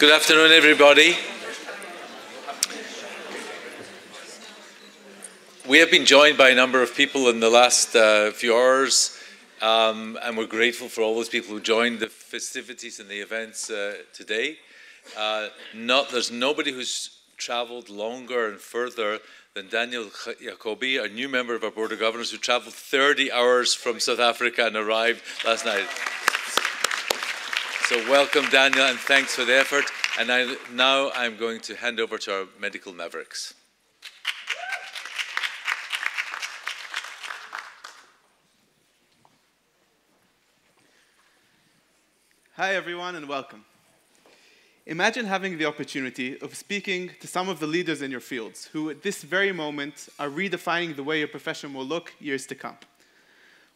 Good afternoon, everybody. We have been joined by a number of people in the last few hours, and we're grateful for all those people who joined the festivities and the events today. There's nobody who's traveled longer and further than Daniel Jacobi, a new member of our Board of Governors, who traveled 30 hours from South Africa and arrived last night. So welcome, Daniel, and thanks for the effort. And now I'm going to hand over to our medical Mavericks. Hi, everyone, and welcome. Imagine having the opportunity of speaking to some of the leaders in your fields who, at this very moment, are redefining the way your profession will look years to come.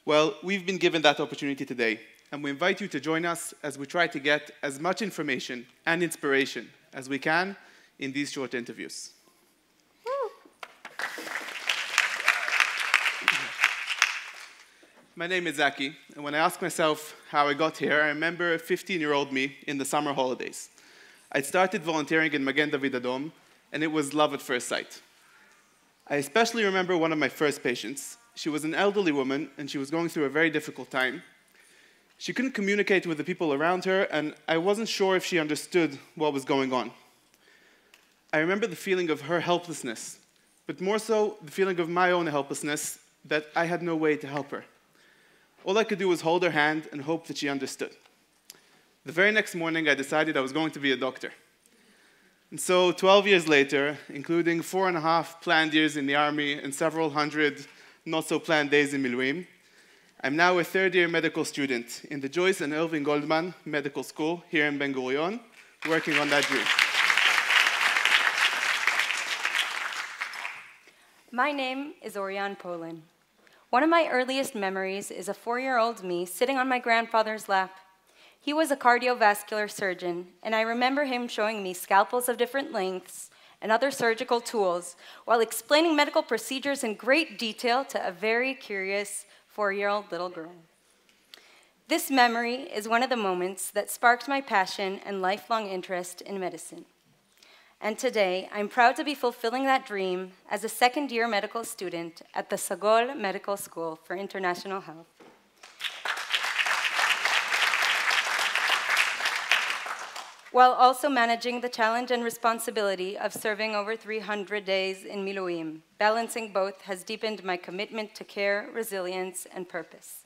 Well, we've been given that opportunity today, and we invite you to join us as we try to get as much information and inspiration as we can in these short interviews. My name is Zaki, and when I ask myself how I got here, I remember a 15-year-old me in the summer holidays. I'd started volunteering in Magen David Adom, and it was love at first sight. I especially remember one of my first patients. She was an elderly woman, and she was going through a very difficult time. She couldn't communicate with the people around her, and I wasn't sure if she understood what was going on. I remember the feeling of her helplessness, but more so the feeling of my own helplessness, that I had no way to help her. All I could do was hold her hand and hope that she understood. The very next morning, I decided I was going to be a doctor. And so 12 years later, including 4.5 planned years in the army and several hundred not-so-planned days in Miluim, I'm now a third-year medical student in the Joyce and Irving Goldman Medical School here in Ben-Gurion, working on that dream. My name is Orian, Polin. One of my earliest memories is a 4-year-old me sitting on my grandfather's lap. He was a cardiovascular surgeon, and I remember him showing me scalpels of different lengths and other surgical tools while explaining medical procedures in great detail to a very curious 4-year-old little girl. This memory is one of the moments that sparked my passion and lifelong interest in medicine. And today, I'm proud to be fulfilling that dream as a second-year medical student at the Sagol Medical School for International Health. While also managing the challenge and responsibility of serving over 300 days in Miluim, balancing both has deepened my commitment to care, resilience, and purpose.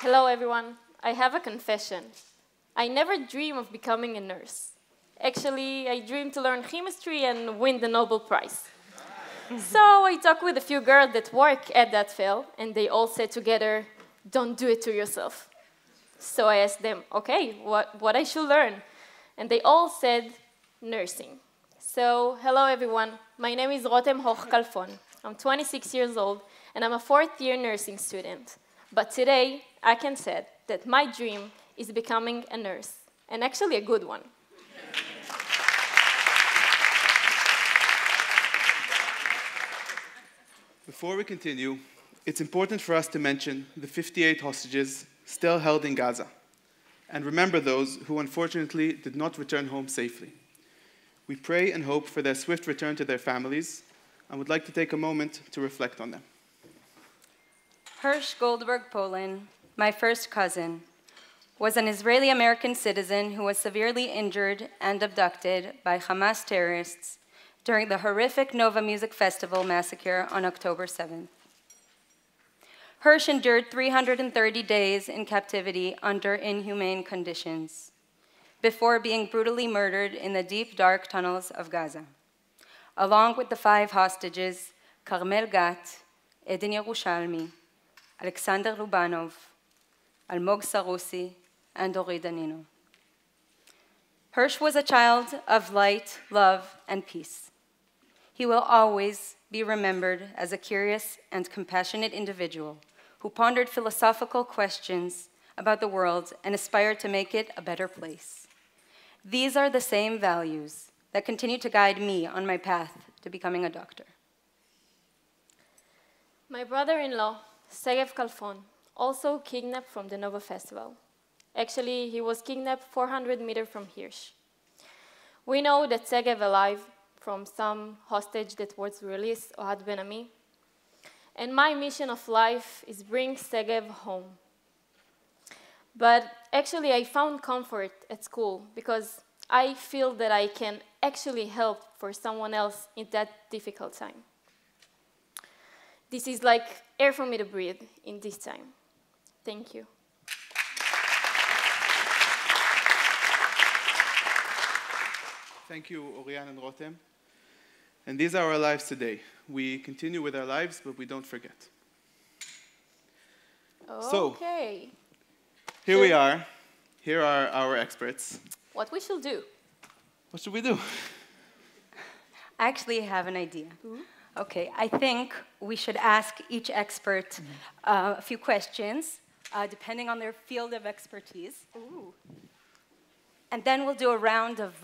Hello, everyone. I have a confession. I never dream of becoming a nurse. Actually, I dream to learn chemistry and win the Nobel Prize. So I talked with a few girls that work at that field, and they all said together, "Don't do it to yourself." So I asked them, okay, what I should learn? And they all said, nursing. So, hello everyone. My name is Rotem Hoch Kalfon. I'm 26 years old, and I'm a 4th-year nursing student. But today, I can say that my dream is becoming a nurse, and actually a good one. Before we continue, it's important for us to mention the 58 hostages still held in Gaza, and remember those who unfortunately did not return home safely. We pray and hope for their swift return to their families, and would like to take a moment to reflect on them. Hirsch Goldberg Polin, my first cousin, was an Israeli-American citizen who was severely injured and abducted by Hamas terrorists during the horrific Nova Music Festival massacre on October 7th. Hirsch endured 330 days in captivity under inhumane conditions before being brutally murdered in the deep, dark tunnels of Gaza, along with the 5 hostages, Carmel Gat, Eden Yerushalmi, Alexander Lubanov, Almog Sarusi, and Ori Danino. Hirsch was a child of light, love, and peace. He will always be remembered as a curious and compassionate individual who pondered philosophical questions about the world and aspired to make it a better place. These are the same values that continue to guide me on my path to becoming a doctor. My brother-in-law, Negev Kalfon, also kidnapped from the Nova Festival. Actually, he was kidnapped 400 meters from Hirsch. We know that Negev alive from some hostage that was released, Ohad Ben-Ami. And my mission of life is bring Negev home. But actually, I found comfort at school because I feel that I can actually help for someone else in that difficult time. This is like air for me to breathe in this time. Thank you. Thank you, Orian and Rotem. And these are our lives today. We continue with our lives, but we don't forget. Okay. So, here we are. Here are our experts. What we should do? What should we do? I actually have an idea. Okay, I think we should ask each expert a few questions, depending on their field of expertise. Ooh. And then we'll do a round of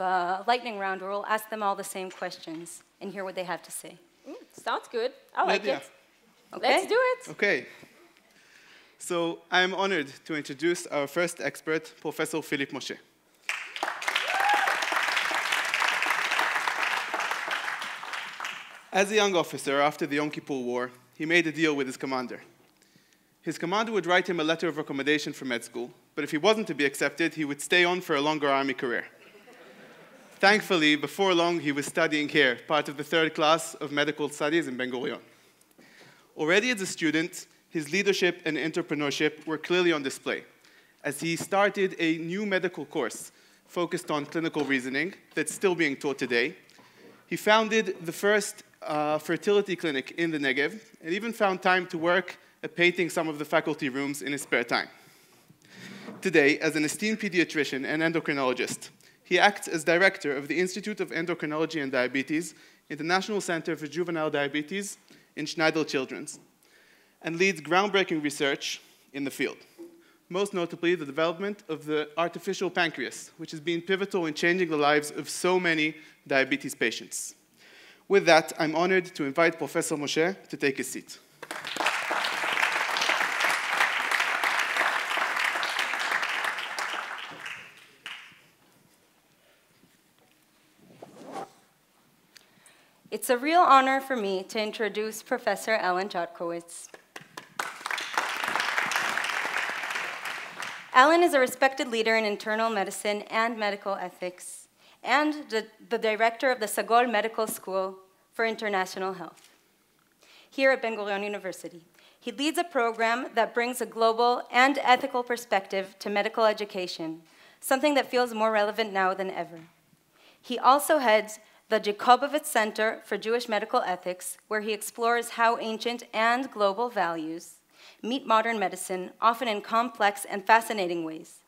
lightning round where we'll ask them all the same questions and hear what they have to say. Sounds good. I like it. Okay? Let's do it. Okay. So I'm honored to introduce our first expert, Professor Phillip Moshe. As a young officer after the Yom Kippur War, he made a deal with his commander. His commander would write him a letter of recommendation for med school, but if he wasn't to be accepted, he would stay on for a longer army career. Thankfully, before long, he was studying here, part of the third class of medical studies in Ben-Gurion. Already as a student, his leadership and entrepreneurship were clearly on display, as he started a new medical course focused on clinical reasoning that's still being taught today. He founded the first fertility clinic in the Negev, and even found time to work at painting some of the faculty rooms in his spare time. Today, as an esteemed pediatrician and endocrinologist, he acts as director of the Institute of Endocrinology and Diabetes in the National Center for Juvenile Diabetes in Schneider Children's, and leads groundbreaking research in the field, most notably the development of the artificial pancreas, which has been pivotal in changing the lives of so many diabetes patients. With that, I'm honored to invite Professor Moshe to take his seat. It's a real honor for me to introduce Professor Alan Jotkowitz. Alan is a respected leader in internal medicine and medical ethics, and the director of the Sagol Medical School for International Health here at Ben-Gurion University. He leads a program that brings a global and ethical perspective to medical education, something that feels more relevant now than ever. He also heads the Jotkowitz Center for Jewish Medical Ethics, where he explores how ancient and global values meet modern medicine, often in complex and fascinating ways.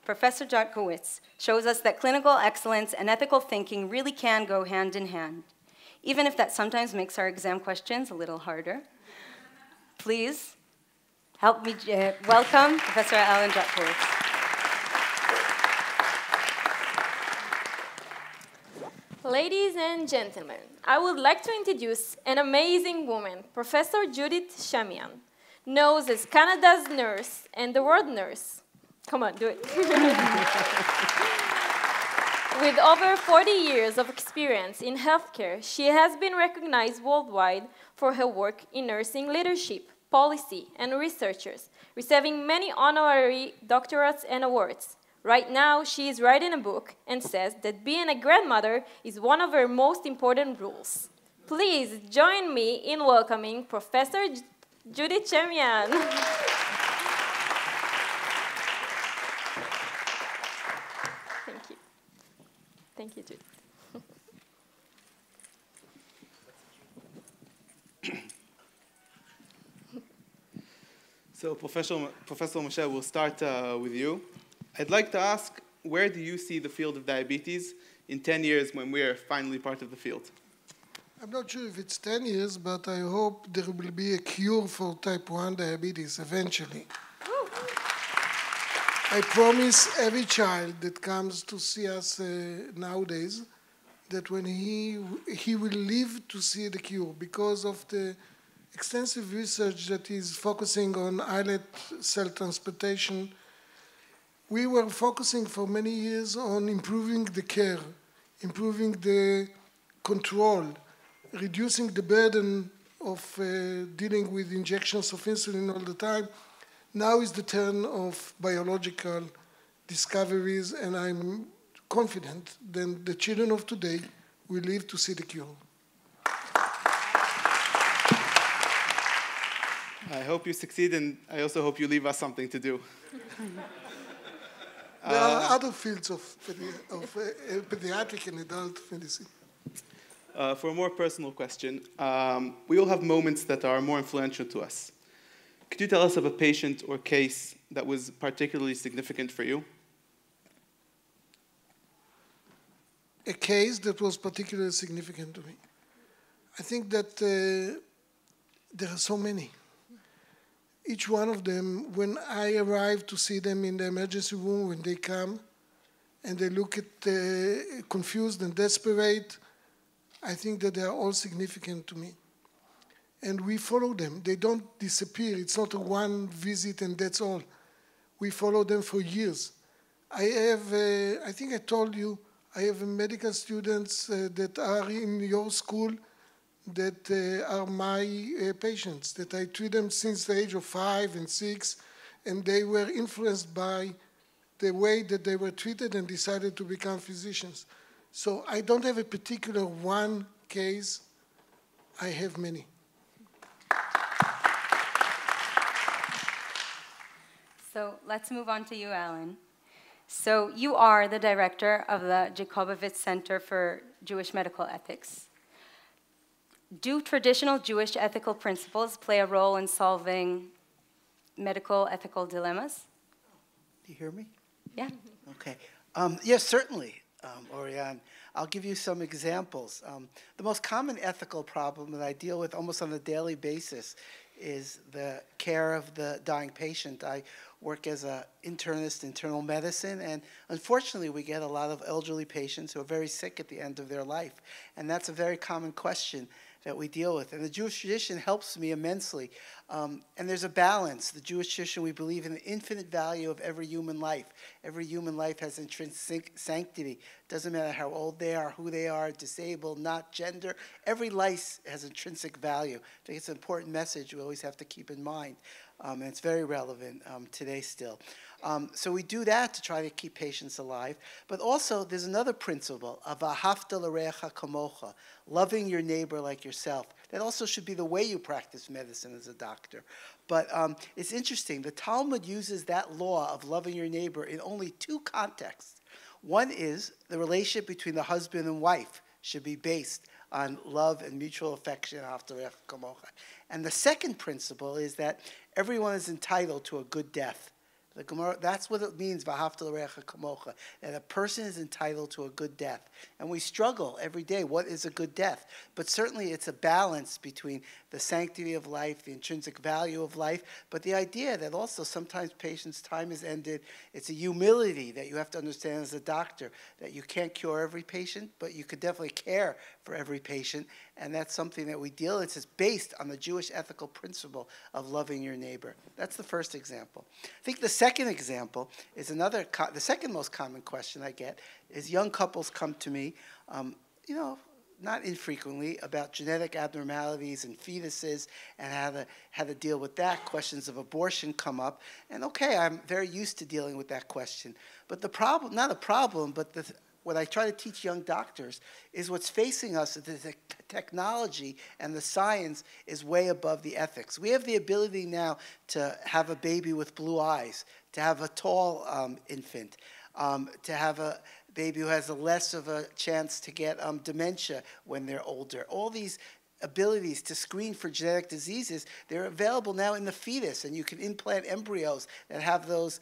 Professor Jotkowitz shows us that clinical excellence and ethical thinking really can go hand in hand, even if that sometimes makes our exam questions a little harder. Please help me welcome Professor Alan Jotkowitz. Ladies and gentlemen, I would like to introduce an amazing woman, Professor Judith Shamian, known as Canada's nurse and the world nurse. Come on, do it. With over 40 years of experience in healthcare, she has been recognized worldwide for her work in nursing leadership, policy, and researchers, receiving many honorary doctorates and awards. Right now, she is writing a book and says that being a grandmother is one of her most important rules. Please join me in welcoming Professor Judith Shamian. Thank you. Thank you, Judith. So, Professor Moshe, we'll start with you. I'd like to ask, where do you see the field of diabetes in 10 years when we are finally part of the field? I'm not sure if it's 10 years, but I hope there will be a cure for type 1 diabetes eventually. I promise every child that comes to see us nowadays that when he will live to see the cure because of the extensive research that is focusing on islet cell transplantation we were focusing for many years on improving the care, improving the control, reducing the burden of dealing with injections of insulin all the time. Now is the turn of biological discoveries, and I'm confident that the children of today will live to see the cure. I hope you succeed, and I also hope you leave us something to do. There are other fields of pediatric and adult medicine. For a more personal question, we all have moments that are more influential to us. Could you tell us of a patient or case that was particularly significant for you? A case that was particularly significant to me. I think that there are so many. Each one of them, when I arrive to see them in the emergency room, when they come and they look at confused and desperate, I think that they are all significant to me. And we follow them. They don't disappear. It's not a one visit and that's all. We follow them for years. I have, I think I told you, I have medical students that are in your school that are my patients, that I treat them since the age of 5 and 6, and they were influenced by the way that they were treated and decided to become physicians. So I don't have a particular one case. I have many. So let's move on to you, Alan. So you are the director of the Jotkowitz Center for Jewish Medical Ethics. Do traditional Jewish ethical principles play a role in solving medical ethical dilemmas? Do you hear me? Yeah. Okay. Yes, certainly, Orian. I'll give you some examples. The most common ethical problem that I deal with almost on a daily basis is the care of the dying patient. I work as an internist, internal medicine, and unfortunately we get a lot of elderly patients who are very sick at the end of their life. And that's a very common question that we deal with. And the Jewish tradition helps me immensely. And there's a balance. The Jewish tradition, we believe in the infinite value of every human life. Every human life has intrinsic sanctity. Doesn't matter how old they are, who they are, disabled, not gender. Every life has intrinsic value. I think it's an important message we always have to keep in mind. And it's very relevant today still. So we do that to try to keep patients alive. But also, there's another principle of ahavta l'reacha kamocha, loving your neighbor like yourself. That also should be the way you practice medicine as a doctor. But it's interesting. The Talmud uses that law of loving your neighbor in only two contexts. One is the relationship between the husband and wife should be based on love and mutual affection. And the second principle is that everyone is entitled to a good death. The Gemara, that's what it means, v'ahavta l'reacha kamocha, that a person is entitled to a good death. And we struggle every day, what is a good death? But certainly it's a balance between the sanctity of life, the intrinsic value of life, but the idea that also sometimes patients' time is ended. It's a humility that you have to understand as a doctor, that you can't cure every patient, but you could definitely care for every patient. And that's something that we deal with. It's based on the Jewish ethical principle of loving your neighbor. That's the first example. I think the second example is the second most common question I get is young couples come to me, not infrequently, about genetic abnormalities and fetuses and how to deal with that. Questions of abortion come up. And okay, I'm very used to dealing with that question. But the problem, not a problem, but what I try to teach young doctors is what's facing us is the technology and the science is way above the ethics. We have the ability now to have a baby with blue eyes, to have a tall infant, to have a baby who has less of a chance to get dementia when they're older. All these abilities to screen for genetic diseases, they're available now in the fetus, and you can implant embryos that have those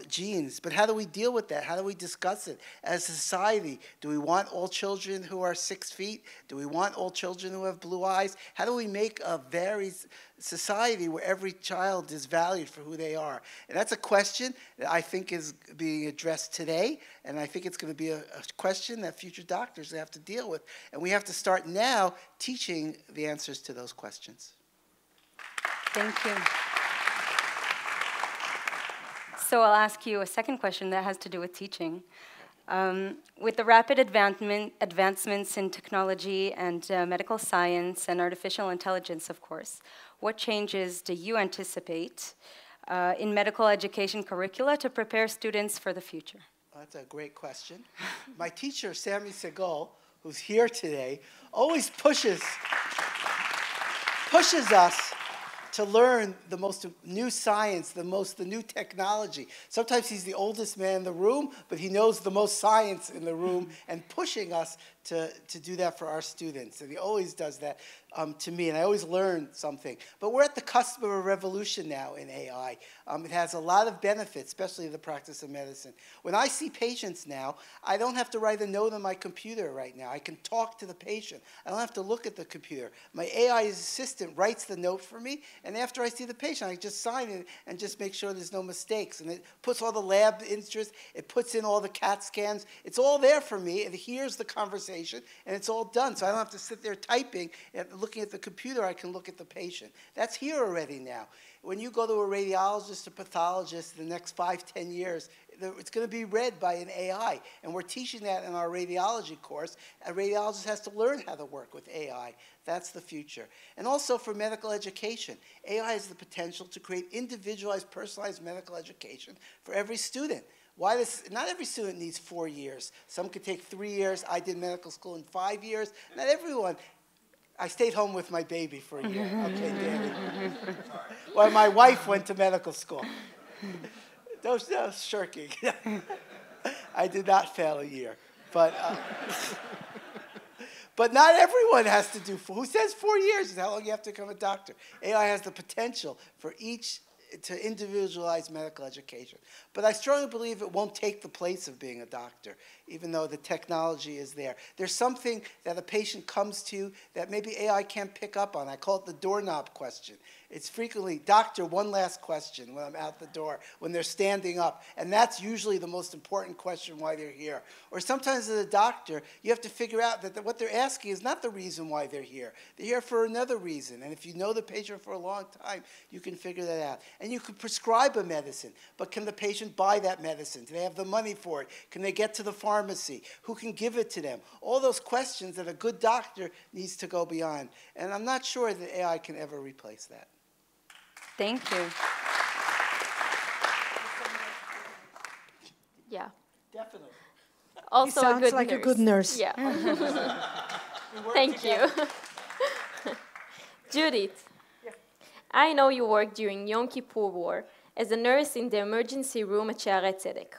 genes. But how do we deal with that? How do we discuss it as a society? Do we want all children who are 6 feet? Do we want all children who have blue eyes? How do we make a varied society where every child is valued for who they are? And that's a question that I think is being addressed today, and I think it's going to be a question that future doctors have to deal with. And we have to start now teaching the answers to those questions. Thank you. So I'll ask you a second question that has to do with teaching. With the rapid advancements in technology and medical science and artificial intelligence, of course, what changes do you anticipate in medical education curricula to prepare students for the future? That's a great question. My teacher, Sammy Sagol, who's here today, always pushes us to learn the most new science, the new technology. Sometimes he's the oldest man in the room, but he knows the most science in the room and pushing us to do that for our students. And he always does that to me, and I always learn something. But we're at the cusp of a revolution now in AI. It has a lot of benefits, especially in the practice of medicine. When I see patients now, I don't have to write a note on my computer right now. I can talk to the patient. I don't have to look at the computer. My AI assistant writes the note for me, and after I see the patient, I just sign it and just make sure there's no mistakes. And it puts all the lab interest, it puts in all the CAT scans. It's all there for me. It hears the conversation, and it's all done. So I don't have to sit there typing and looking at the computer. I can look at the patient. That's here already now. When you go to a radiologist or pathologist in the next 5-10 years, it's going to be read by an AI. And we're teaching that in our radiology course. A radiologist has to learn how to work with AI. That's the future. And also for medical education, AI has the potential to create individualized, personalized medical education for every student. Not every student needs 4 years. Some could take 3 years. I did medical school in 5 years. Not everyone. I stayed home with my baby for a year. Okay, Danny. Well, my wife went to medical school. No shirking. I did not fail a year. But not everyone has to do 4. Who says 4 years is how long you have to become a doctor? AI has the potential for to individualize medical education. But I strongly believe it won't take the place of being a doctor, even though the technology is there. There's something that a patient comes to that maybe AI can't pick up on. I call it the doorknob question. It's frequently, doctor, one last question when I'm out the door, when they're standing up. And that's usually the most important question why they're here. Or sometimes as a doctor, you have to figure out that what they're asking is not the reason why they're here. They're here for another reason. And if you know the patient for a long time, you can figure that out. And you can prescribe a medicine, but can the patient buy that medicine? Do they have the money for it? Can they get to the pharmacy? Who can give it to them? All those questions that a good doctor needs to go beyond. And I'm not sure that AI can ever replace that. Thank you. Yeah. Definitely. Also, he sounds a good like nurse. a good nurse. Yeah. Thank you. Judith, I know you worked during Yom Kippur War as a nurse in the emergency room at Shaarei Tzedek.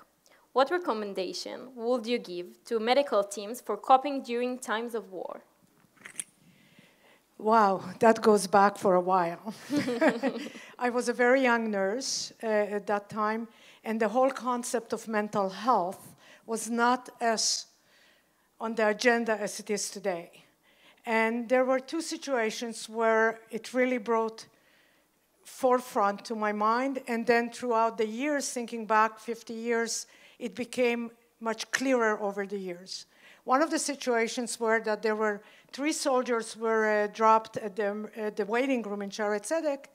What recommendation would you give to medical teams for coping during times of war? Wow, that goes back for a while. I was a very young nurse at that time, and the whole concept of mental health was not as on the agenda as it is today. And there were 2 situations where it really brought forefront to my mind, and then throughout the years, thinking back 50 years, it became much clearer over the years. One of the situations were that there were 3 soldiers were dropped at the waiting room in Shaarei Tzedek,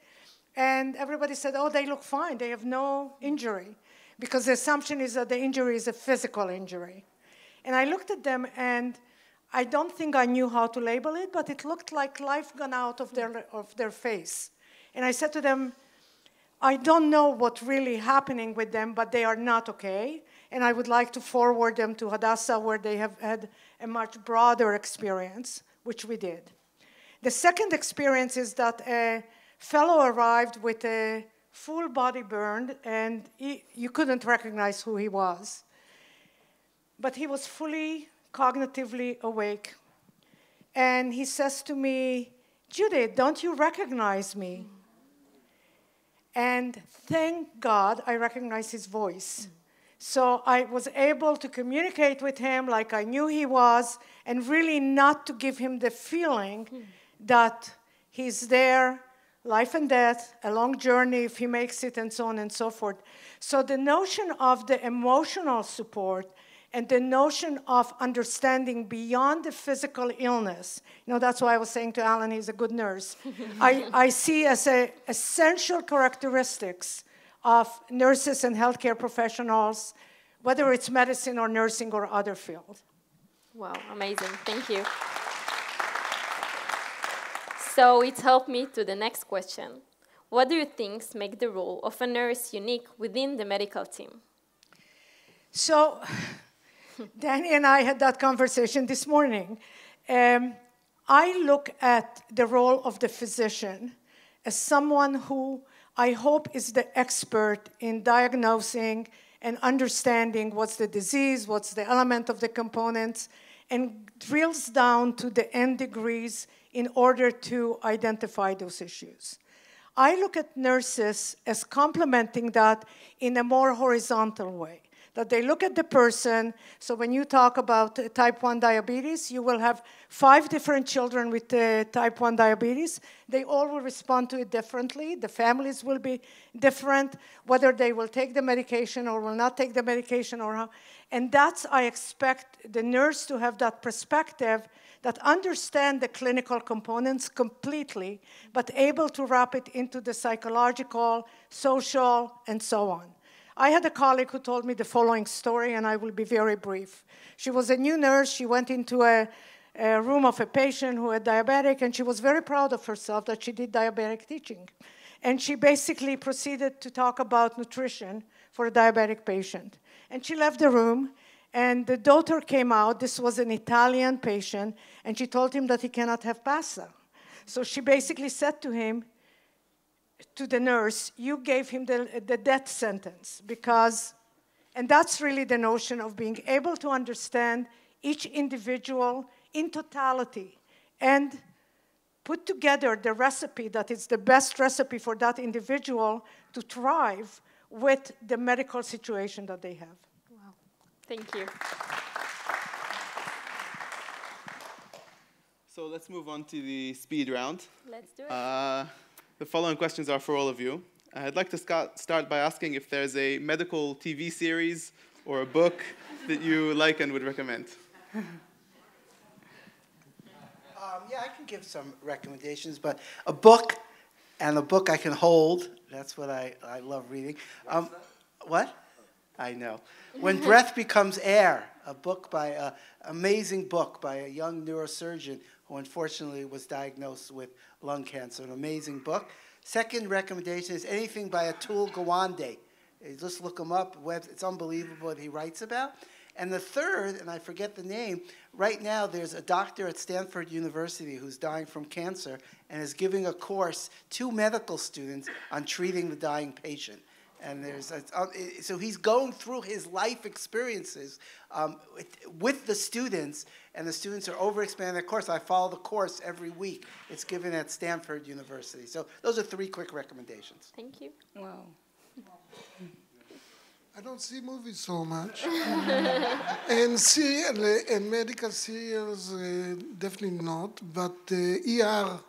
and everybody said, oh, they look fine, they have no injury, because the assumption is that the injury is a physical injury. And I looked at them, and I don't think I knew how to label it, but it looked like life gone out of their face. And I said to them, I don't know what's really happening with them, but they are not okay. And I would like to forward them to Hadassah, where they have had a much broader experience, which we did. The second experience is that a fellow arrived with a full body burned, and you couldn't recognize who he was. But he was fully cognitively awake. And he says to me, Judith, don't you recognize me? And thank God I recognized his voice. So I was able to communicate with him like I knew he was, and really not to give him the feeling that he's there, life and death, a long journey if he makes it, and so on and so forth. So the notion of the emotional support and the notion of understanding beyond the physical illness, that's why I was saying to Alan, he's a good nurse. I see as essential characteristics of nurses and healthcare professionals, whether it's medicine or nursing or other field. Wow, amazing. Thank you. So it helped me to the next question. What do you think make the role of a nurse unique within the medical team? So Danny and I had that conversation this morning. I look at the role of the physician as someone who I hope is the expert in diagnosing and understanding what's the disease, what's the element of the components, and drills down to the end degrees in order to identify those issues. I look at nurses as complementing that in a more horizontal way, that they look at the person. So when you talk about type 1 diabetes, you will have 5 different children with type 1 diabetes. They all will respond to it differently. The families will be different, whether they will take the medication or will not take the medication or how. And that's, I expect the nurse to have that perspective that understand the clinical components completely, but able to wrap it into the psychological, social, and so on. I had a colleague who told me the following story, and I will be very brief. She was a new nurse. She went into a room of a patient who had diabetic, and she was very proud of herself that she did diabetic teaching. And she basically proceeded to talk about nutrition for a diabetic patient. And she left the room, and the daughter came out. This was an Italian patient, and she told him that he cannot have pasta. So she basically said to him, to the nurse, you gave him the death sentence because, and that's really the notion of being able to understand each individual in totality and put together the recipe that is the best recipe for that individual to thrive with the medical situation that they have. Wow. Thank you. So let's move on to the speed round. Let's do it. The following questions are for all of you. I'd like to start by asking if there's a medical TV series or a book that you like and would recommend. Yeah, I can give some recommendations, but a book and a book I can hold, that's what I love reading. What? I know. When Breath Becomes Air, a book by amazing book by a young neurosurgeon who unfortunately was diagnosed with lung cancer, an amazing book. Second recommendation is anything by Atul Gawande. Just look him up. It's unbelievable what he writes about. And the third, and I forget the name, right now there's a doctor at Stanford University who's dying from cancer and is giving a course to medical students on treating the dying patient. And so he's going through his life experiences with the students, and the students are overexpanding their course. I follow the course every week. It's given at Stanford University. So those are 3 quick recommendations. Thank you. Wow. I don't see movies so much. and medical serials, definitely not. But ER,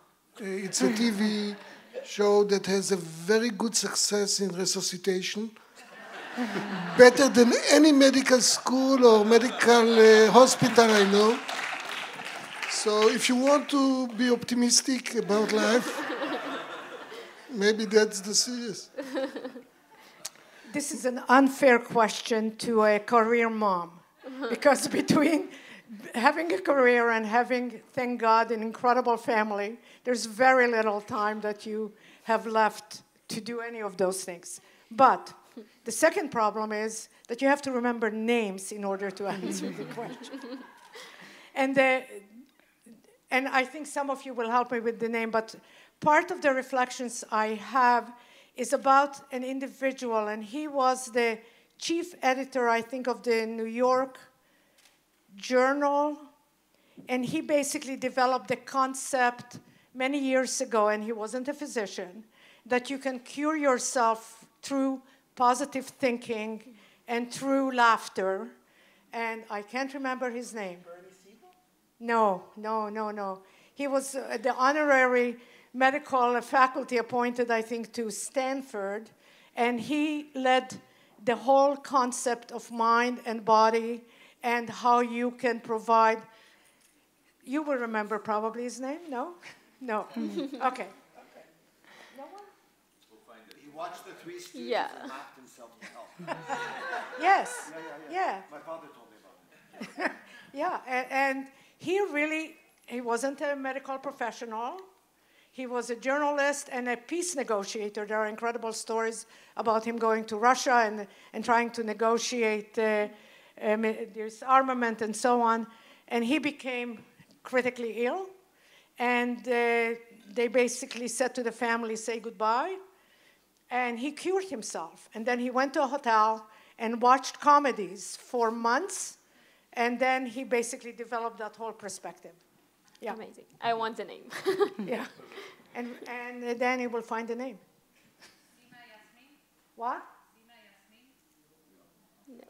it's a TV show that has a very good success in resuscitation. Better than any medical school or medical hospital I know. So if you want to be optimistic about life, maybe that's the series. This is an unfair question to a career mom, because between having a career and having, thank God, an incredible family, there's very little time that you have left to do any of those things. But the second problem is that you have to remember names in order to answer the question. And I think some of you will help me with the name, but part of the reflections I have is about an individual, and he was the chief editor, I think, of the New York Journal, and he basically developed the concept many years ago, and he wasn't a physician, that you can cure yourself through positive thinking and through laughter, and I can't remember his name. No. He was the honorary medical faculty appointed, I think, to Stanford, and he led the whole concept of mind and body and how you can provide. You will remember probably his name, no? No. Okay. No one? He watched the Three Stooges Yeah. and laughed himself to health. Yes. Yeah. My father told me about it. Yeah, and he wasn't a medical professional. He was a journalist and a peace negotiator. There are incredible stories about him going to Russia and trying to negotiate disarmament and so on. And he became critically ill. And they basically said to the family, say goodbye. And he cured himself. And then he went to a hotel and watched comedies for months. And then he basically developed that whole perspective. Yeah. Amazing. I want the name. Yeah. And then he will find the name. What? No.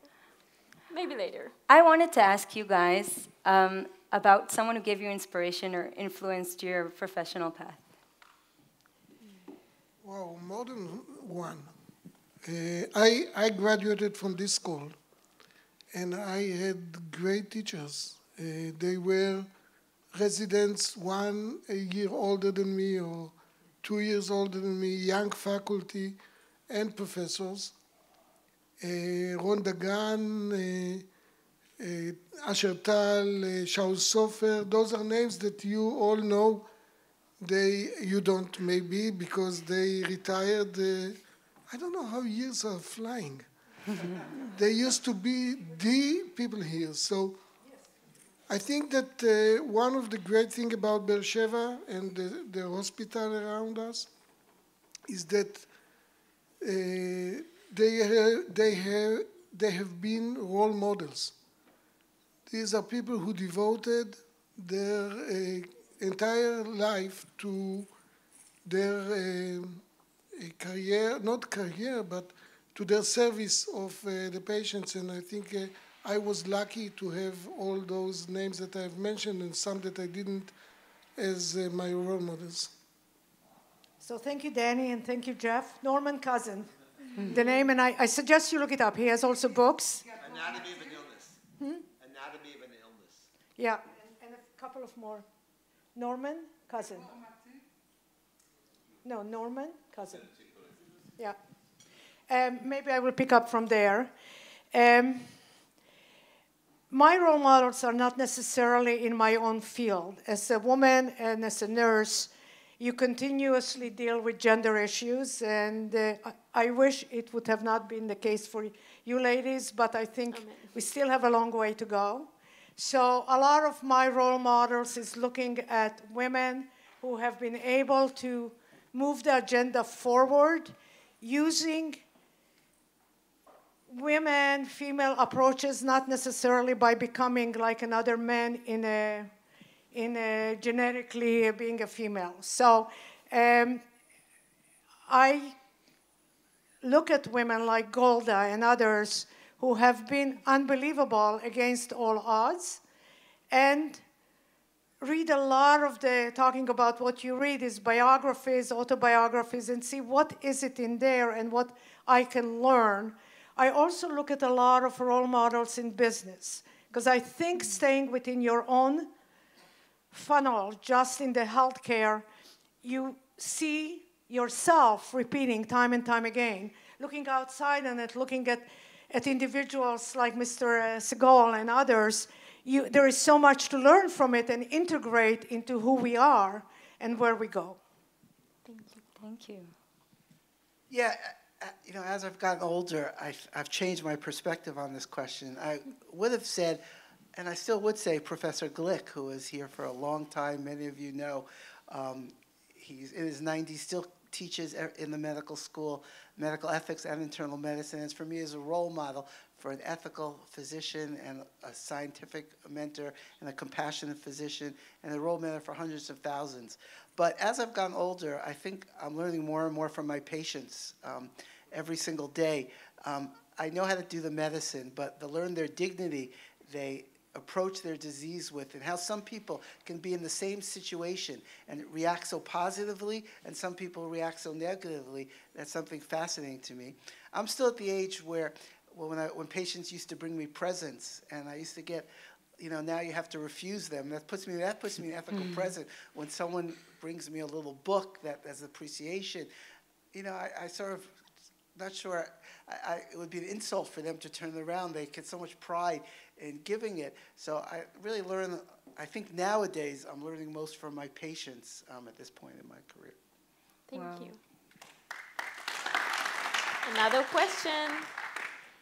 Maybe later. I wanted to ask you guys about someone who gave you inspiration or influenced your professional path. Wow, more than one. I graduated from this school, and I had great teachers. They were residents 1 year older than me or 2 years older than me, young faculty and professors. Ron Dagan, Asher Tal, Shaul Sofer, those are names that you all know. You don't maybe because they retired. I don't know how years are flying. They used to be the people here. So I think that one of the great things about Beersheba and the hospital around us is that they have been role models. These are people who devoted their entire life to their career, not career, but to their service of the patients. And I think I was lucky to have all those names that I've mentioned and some that I didn't as my role models. So thank you, Danny, and thank you, Jeff. Norman Cousin, the name, and I suggest you look it up. He has also books. Anatomy of an illness. Anatomy of an illness. Yeah, and a couple of more. Norman Cousin. No, Norman Cousin. Yeah. Maybe I will pick up from there. My role models are not necessarily in my own field. As a woman and as a nurse, you continuously deal with gender issues, and I wish it would have not been the case for you ladies, but I think we still have a long way to go. So a lot of my role models is looking at women who have been able to move the agenda forward using women, female approaches, not necessarily by becoming like another man in a genetically being a female. So I look at women like Golda and others who have been unbelievable against all odds, and read a lot of talking about what you read is biographies, autobiographies, and see what is it in there and what I can learn. I also look at a lot of role models in business, because I think staying within your own funnel, just in the healthcare, you see yourself repeating time and time again, looking outside and looking at individuals like Mr. Sagol and others. There is so much to learn from it and integrate into who we are and where we go. Thank you. Thank you. Yeah, as I've gotten older, I've changed my perspective on this question. I would have said, and I still would say, Professor Glick, who was here for a long time, many of you know, he's in his 90s, still teaches in the medical school, medical ethics and internal medicine. And for me, is a role model for an ethical physician and a scientific mentor and a compassionate physician and a role model for hundreds of thousands. But as I've gotten older, I think I'm learning more and more from my patients every single day. I know how to do the medicine, but to learn their dignity, they approach their disease with, and how some people can be in the same situation and react so positively, and some people react so negatively. That's something fascinating to me. I'm still at the age where when patients used to bring me presents, and I used to get, now you have to refuse them. That puts me in ethical present. When someone brings me a little book that as appreciation, You know, I sort of, not sure, it would be an insult for them to turn it around. They get so much pride in giving it. So I really learn, I think nowadays I'm learning most from my patients at this point in my career. Thank you. Another question.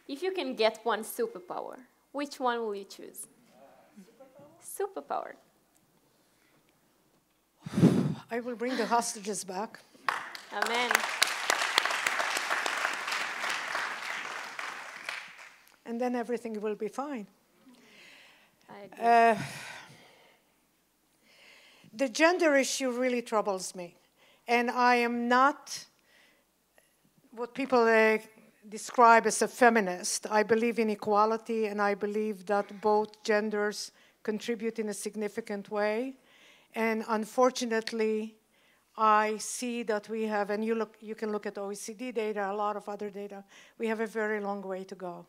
If you can get one superpower, which one will you choose? Superpower. I will bring the hostages back. Amen. And then everything will be fine. I agree. The gender issue really troubles me. And I am not what people describe as a feminist. I believe in equality, and I believe that both genders contribute in a significant way. And unfortunately, I see that we have, and you can look at OECD data, a lot of other data, we have a very long way to go.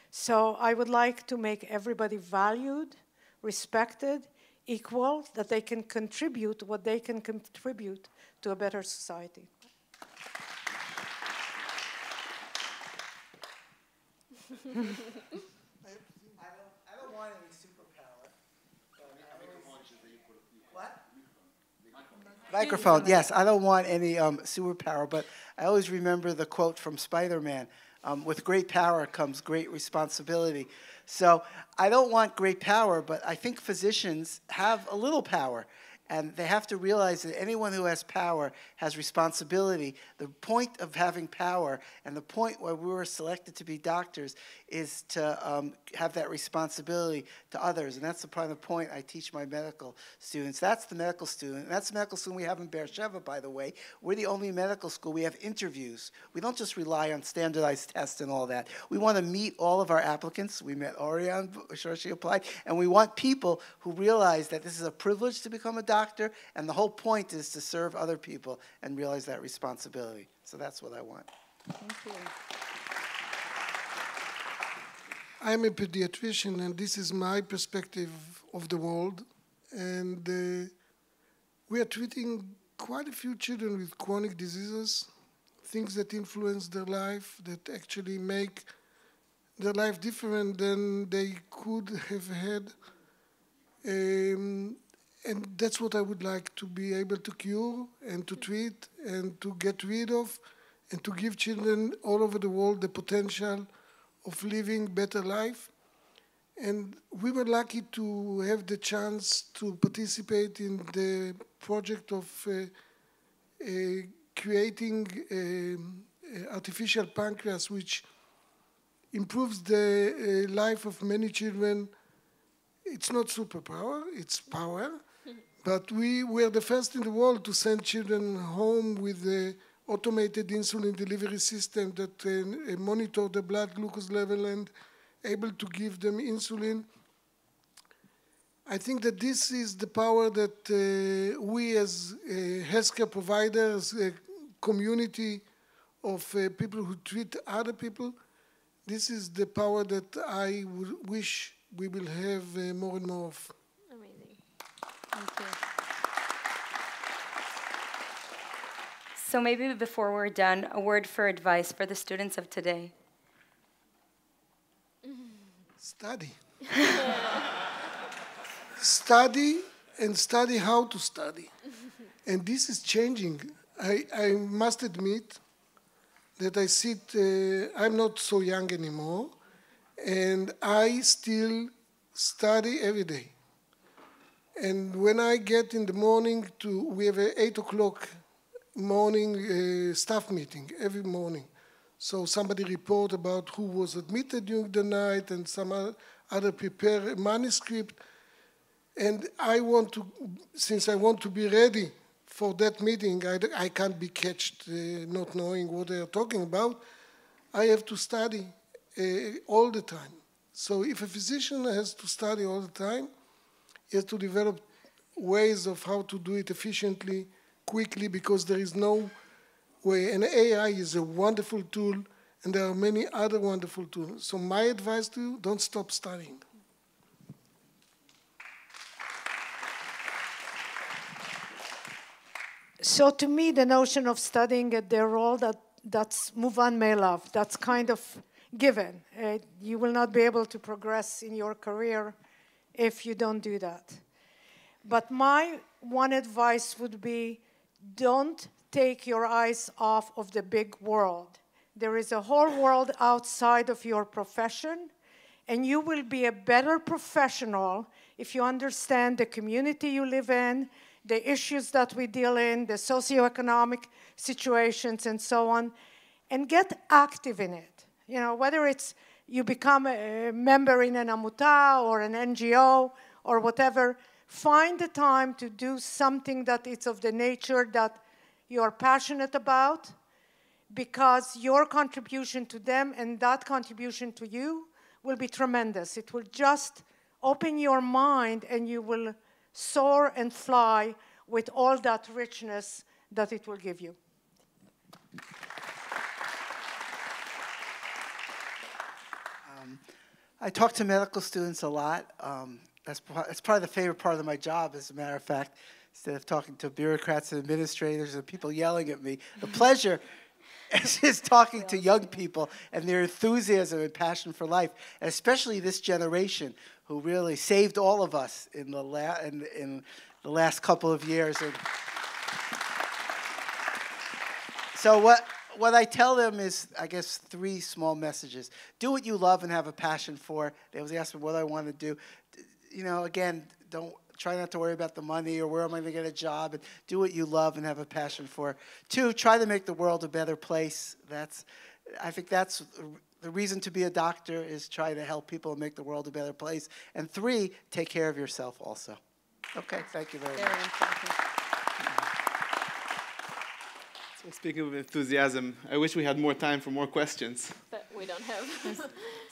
So I would like to make everybody valued, respected, equal, that they can contribute what they can contribute to a better society. I don't want any superpower. What? Microphone, yes, I don't want any superpower, but I always remember the quote from Spider-Man, with great power comes great responsibility. So I don't want great power, but I think physicians have a little power. And they have to realize that anyone who has power has responsibility. The point of having power and the point where we were selected to be doctors is to have that responsibility to others. And that's the kind of point I teach my medical students. That's the medical student. And that's the medical student we have in Beersheba, by the way. We're the only medical school. We have interviews. We don't just rely on standardized tests and all that. We want to meet all of our applicants. We met Orian, sure she applied. And we want people who realize that this is a privilege to become a doctor, and the whole point is to serve other people and realize that responsibility. So that's what I want. Thank you. I'm a pediatrician, and this is my perspective of the world. And we are treating quite a few children with chronic diseases, things that influence their life, that actually make their life different than they could have had. And that's what I would like to be able to cure and to treat and to get rid of and to give children all over the world the potential of living better life. And we were lucky to have the chance to participate in the project of creating artificial pancreas, which improves the life of many children. It's not superpower, it's power. But we were the first in the world to send children home with the automated insulin delivery system that monitor the blood glucose level and able to give them insulin. I think that this is the power that we as healthcare providers, a community of people who treat other people, this is the power that I wish we will have more and more of. Amazing. Thank you. So maybe before we're done, a word for advice for the students of today. Study. Study and study how to study. And this is changing. I must admit that I'm not so young anymore, and I still study every day. And when I get in the morning we have an 8 o'clock morning staff meeting every morning. So somebody report about who was admitted during the night and some other prepare a manuscript. And since I want to be ready for that meeting, I can't be catched not knowing what they are talking about. I have to study all the time. So if a physician has to study all the time, he has to develop ways of how to do it efficiently, quickly, because there is no way. And AI is a wonderful tool, and there are many other wonderful tools. So my advice to you, don't stop studying. So to me, the notion of studying, the role that that's muvan me'elav. That's kind of given. You will not be able to progress in your career if you don't do that. But my one advice would be, don't take your eyes off of the big world. There is a whole world outside of your profession, and you will be a better professional if you understand the community you live in, the issues that we deal in, the socioeconomic situations and so on, and get active in it. You know, whether it's you become a member in an amuta or an NGO or whatever, find the time to do something that is of the nature that you are passionate about, because your contribution to them and that contribution to you will be tremendous. It will just open your mind and you will soar and fly with all that richness that it will give you. I talk to medical students a lot. That's probably the favorite part of my job, as a matter of fact. Instead of talking to bureaucrats and administrators and people yelling at me, the pleasure is talking to young people and their enthusiasm and passion for life, and especially this generation who really saved all of us in the last couple of years. And so what I tell them is, I guess, 3 small messages. Do what you love and have a passion for. They always ask me what I want to do. You know, again, try not to worry about the money or where am I going to get a job, and do what you love and have a passion for. 2, try to make the world a better place. I think that's the reason to be a doctor, is try to help people and make the world a better place. And 3, take care of yourself also. Okay, thank you very much. So speaking of enthusiasm, I wish we had more time for more questions. But we don't have.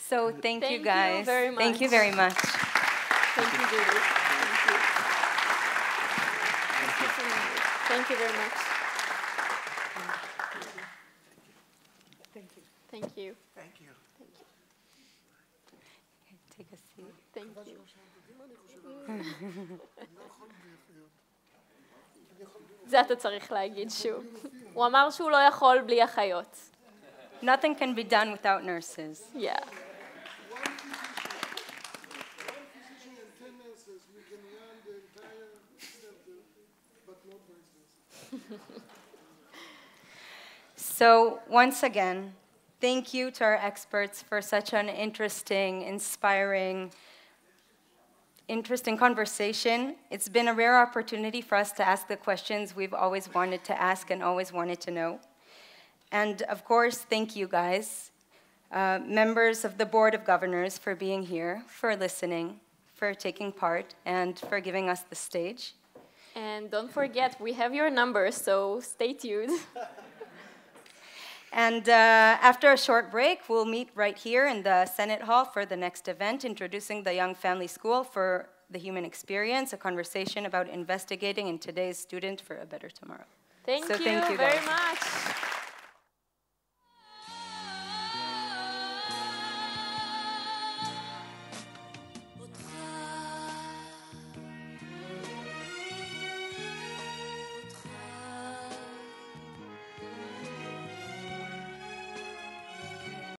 So thank you guys. You very much. Thank you very much. Thank you, Judith. Thank you very much. Thank you. Thank you. Thank you. Take a seat. Thank you. זה אתה צריך להגיד שוב. הוא אמר שהוא לא יכול בלי אחיות. Nothing can be done without nurses. Yeah. So once again, thank you to our experts for such an inspiring conversation. It's been a rare opportunity for us to ask the questions we've always wanted to ask and always wanted to know. And of course, thank you guys, members of the Board of Governors, for being here, for listening, for taking part, and for giving us the stage. And don't forget, we have your number, so stay tuned. And after a short break, we'll meet right here in the Senate Hall for the next event, introducing the Young Family School for the Human Experience, a conversation about investigating in today's student for a better tomorrow. Thank you guys. very much.